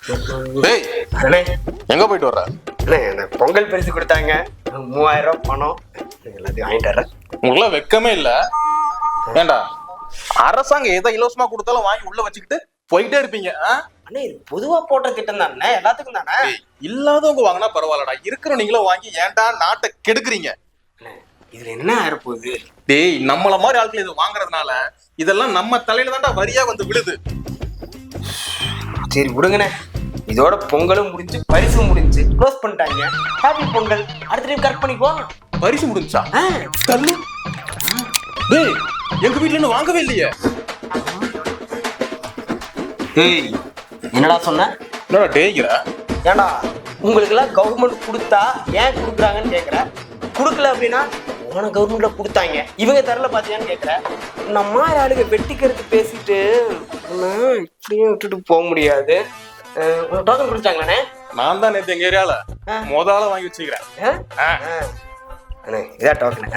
டேய் அண்ணே எங்க போயிட்டு வர்ற? அண்ணே அந்த பொங்கல் பரிசு கொடுத்தாங்க 3000 ரூபாய் பணம் எல்லாத்தையும் வாங்கிட்டு வர்றேன். உங்களுக்குலாம் வெக்கமே இல்ல. ஏண்டா அரசாங்கம் எதை இலவசமா கொடுத்தாலும் வாங்கி உள்ள வச்சுக்கிட்டு போயிட்டே இருப்பீங்க. அண்ணே இது பொதுவா போட்ட திட்டம் தானே, எல்லாத்துக்கும் தானே. இல்லாதவங்க வாங்கினா பரவாயில்லடா, இருக்கிற நீங்களும் வாங்கி ஏன்டா நாட்டை கெடுக்குறீங்க? இதுல என்ன ஆயிரப்போகுது? டேய் நம்மள மாதிரி ஆட்கள் இது வாங்குறதுனால இதெல்லாம் நம்ம தலையில தான்டா வரியா வந்து விழுது. சரி விடுங்கண்ணே, இதோட பொங்கலும் முடிஞ்சு பரிசும் முடிஞ்சு க்ளோஸ் பண்ணிட்டாங்க. ஹாப்பி பொங்கல். அடுத்த டைம் கரெக்ட் பண்ணிக்குவோம். பரிசு முடிஞ்சா தள்ளு. டேய் எங்க வீட்ல இன்னும் வாங்கவே இல்லையே. ஏய் என்னடா சொன்ன? என்னடா டேய்ங்கற? ஏண்டா உங்களுக்கு எல்லாம் கவர்மெண்ட் கொடுத்தா ஏன் கொடுக்குறாங்கன்னு கேக்குற. கொடுக்கல அப்படின்னா உன கவர்மெண்ட்ல கொடுத்தாங்க இவங்க தரல பாத்தியான்னு கேக்குற. நம்ம ஆளுங்க வெட்டிக்கிறது பேசிட்டு இப்படியும் விட்டுட்டு போக முடியாது. டோக்கன் கொடுத்தாங்களாண்ணே? நான் தான் நேத்து எங்க ஏரியால முதல்ல வாங்கி வச்சுக்கிறேன். அண்ணே இதான் டோக்கன்.